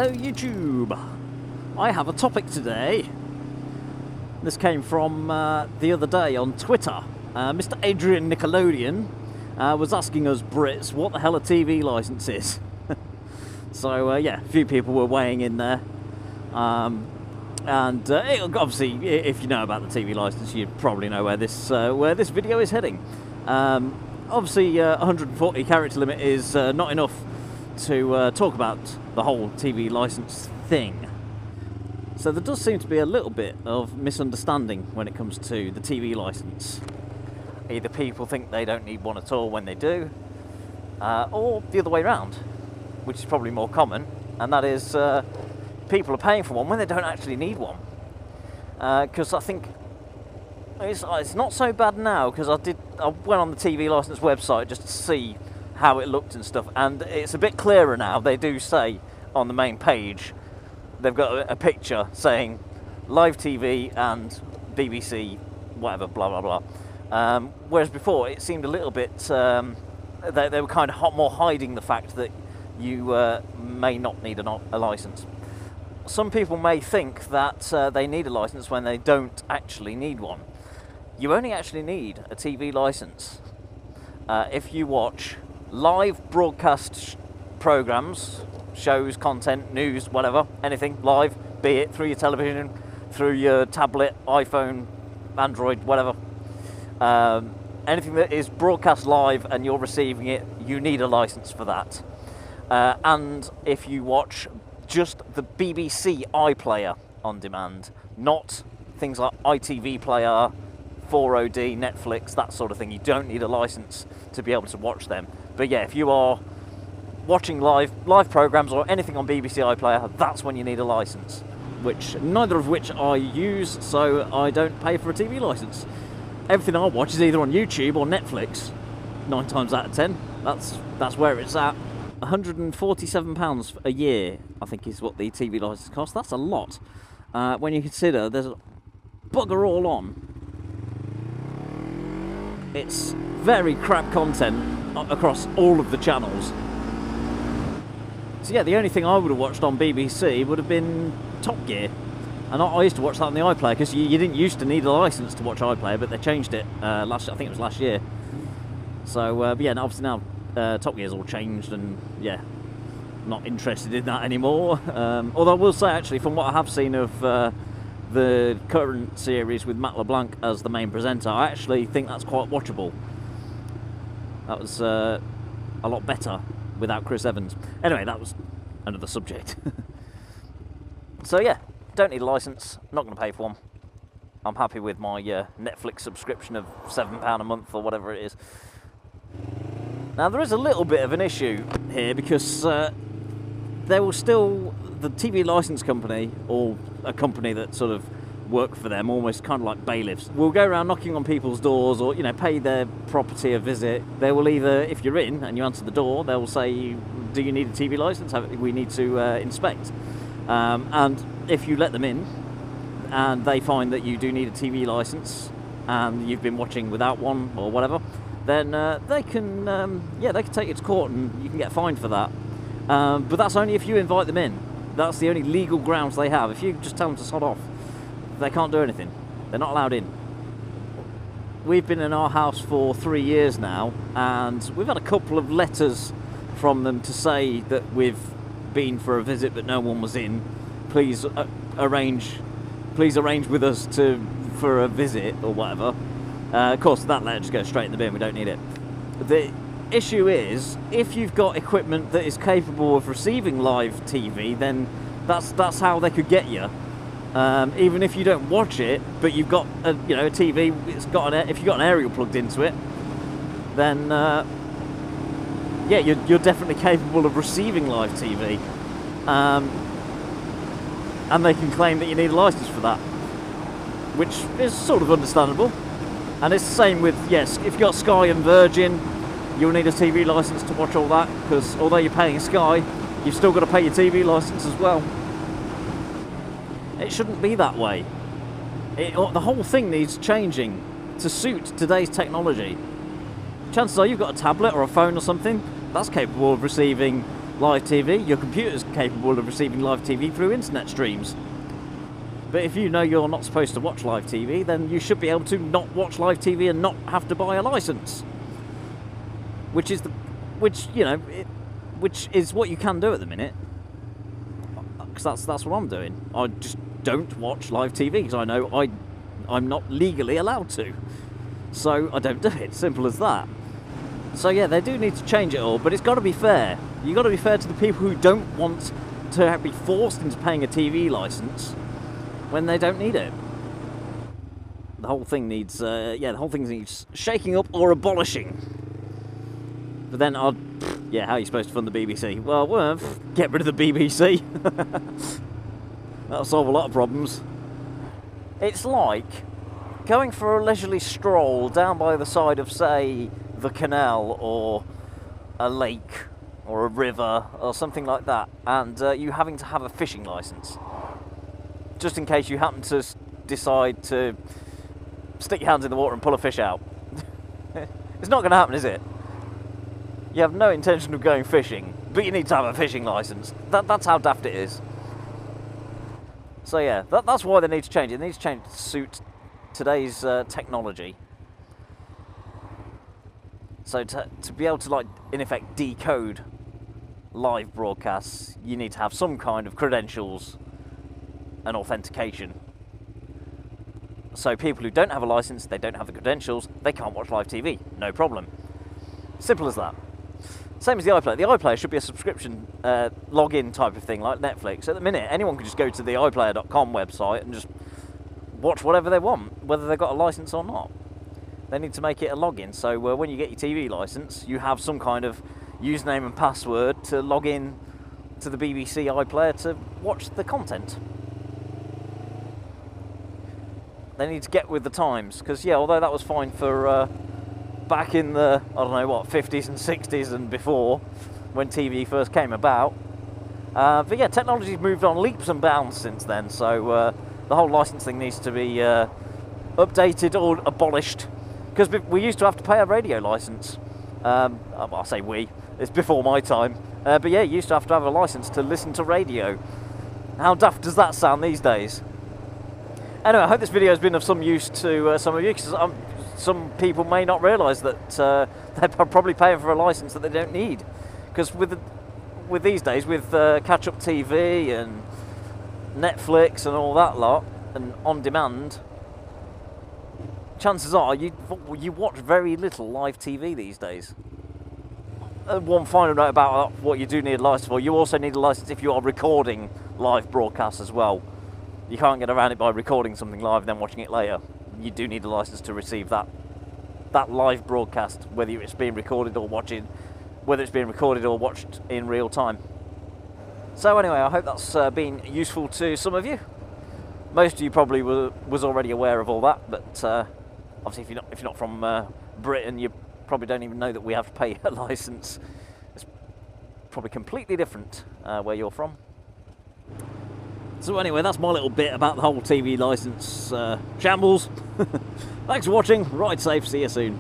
Hello YouTube! I have a topic today. This came from the other day on Twitter. Mr. Adrian Nickelodeon was asking us Brits what the hell a TV licence is. So yeah, a few people were weighing in there. Obviously, if you know about the TV licence, you probably know where this video is heading. Obviously, 140 character limit is not enough to talk about the whole TV licence thing. So there does seem to be a little bit of misunderstanding when it comes to the TV licence. Either people think they don't need one at all when they do, or the other way around, which is probably more common, and that is people are paying for one when they don't actually need one. Because I think it's not so bad now, because I went on the TV licence website just to see how it looked and stuff, and it's a bit clearer now. They do say on the main page, they've got a picture saying live TV and BBC, whatever, blah blah blah. Whereas before it seemed a little bit, they were kind of more hiding the fact that you may not need a licence. Some people may think that they need a licence when they don't actually need one. You only actually need a TV licence if you watch live broadcast programmes, shows, content, news, whatever, anything live, be it through your television, through your tablet, iPhone, Android, whatever. Anything that is broadcast live and you're receiving it, you need a licence for that. And if you watch just the BBC iPlayer on demand, not things like ITV Player, 4OD, Netflix, that sort of thing, you don't need a licence to be able to watch them. But yeah, if you are watching live programmes or anything on BBC iPlayer, that's when you need a licence, neither of which I use, so I don't pay for a TV licence. Everything I watch is either on YouTube or Netflix, 9 times out of 10. That's where it's at. £147 a year, I think, is what the TV licence costs. That's a lot. When you consider there's a bugger all on. It's very crap content across all of the channels. So yeah, the only thing I would have watched on BBC would have been Top Gear. And I used to watch that on the iPlayer, because you didn't used to need a licence to watch iPlayer, but they changed it I think it was last year. So but yeah, obviously now Top Gear's all changed, and yeah, not interested in that anymore. Although I will say, actually, from what I have seen of the current series with Matt LeBlanc as the main presenter, I actually think that's quite watchable. That was a lot better without Chris Evans. Anyway, that was another subject. So yeah, don't need a licence, not going to pay for one. I'm happy with my Netflix subscription of £7 a month or whatever it is. Now there is a little bit of an issue here, because there will still, the TV licence company, or a company that sort of work for them, almost kind of like bailiffs, will go around knocking on people's doors, or pay their property a visit. They will either, if you're in and you answer the door, they will say, do you need a TV licence? We need to inspect. And if you let them in and they find that you do need a TV licence and you've been watching without one or whatever, then they can take you to court and you can get fined for that. But that's only if you invite them in. That's the only legal grounds they have. If you just tell them to sod off, they can't do anything. They're not allowed in. We've been in our house for 3 years now, and we've had a couple of letters from them to say that we've been for a visit but no one was in. Please arrange with us for a visit or whatever. Of course, that letter just goes straight in the bin. We don't need it. The issue is, if you've got equipment that is capable of receiving live TV, then that's how they could get you. Even if you don't watch it, but you've got a TV, if you've got an aerial plugged into it, then yeah, you're definitely capable of receiving live TV, and they can claim that you need a licence for that, which is sort of understandable. And it's the same with, yes, if you've got Sky and Virgin, you'll need a TV licence to watch all that, because although you're paying Sky, you've still got to pay your TV licence as well. It shouldn't be that way. The whole thing needs changing to suit today's technology. Chances are you've got a tablet or a phone or something that's capable of receiving live TV. Your computer's capable of receiving live TV through internet streams. But if you know you're not supposed to watch live TV, then you should be able to not watch live TV and not have to buy a license. Which is which is what you can do at the minute. Because that's what I'm doing. I just don't watch live TV because I know I'm not legally allowed to. So I don't do it. Simple as that. So yeah, they do need to change it all, but it's got to be fair. You've got to be fair to the people who don't want to be forced into paying a TV license when they don't need it. The whole thing needs, the whole thing needs shaking up or abolishing. But then, how are you supposed to fund the BBC? Well, get rid of the BBC. That'll solve a lot of problems. It's like going for a leisurely stroll down by the side of, say, the canal or a lake or a river or something like that, and you having to have a fishing license. Just in case you happen to decide to stick your hands in the water and pull a fish out. It's not going to happen, is it? You have no intention of going fishing, but you need to have a fishing license. That's how daft it is. So yeah, that's why they need to change it. They need to change it to suit today's technology. So to be able to, like, in effect, decode live broadcasts, you need to have some kind of credentials and authentication. So people who don't have a license, they don't have the credentials, they can't watch live TV. No problem. Simple as that. Same as the iPlayer. The iPlayer should be a subscription login type of thing, like Netflix. At the minute, anyone can just go to the iPlayer.com website and just watch whatever they want, whether they've got a license or not. They need to make it a login, so when you get your TV license, you have some kind of username and password to log in to the BBC iPlayer to watch the content. They need to get with the times, because yeah, although that was fine for back in the, I don't know what, 50s and 60s and before, when TV first came about, but yeah, technology's moved on leaps and bounds since then, so the whole license thing needs to be updated or abolished, because we used to have to pay a radio license. I say we, it's before my time, but yeah, you used to have a license to listen to radio. How daft does that sound these days? Anyway, I hope this video has been of some use to some of you, because some people may not realise that they're probably paying for a licence that they don't need. Because with these days, with catch-up TV and Netflix and all that lot, and on-demand, chances are you watch very little live TV these days. One final note about what you do need a licence for: you also need a licence if you are recording live broadcasts as well. You can't get around it by recording something live and then watching it later. You do need a licence to receive that live broadcast, whether it's being recorded or watched in real time. So anyway, I hope that's been useful to some of you. Most of you probably was already aware of all that, but obviously if you're not from Britain, you probably don't even know that we have to pay a licence. It's probably completely different where you're from. So anyway, that's my little bit about the whole TV licence shambles. Thanks for watching, ride safe, see you soon.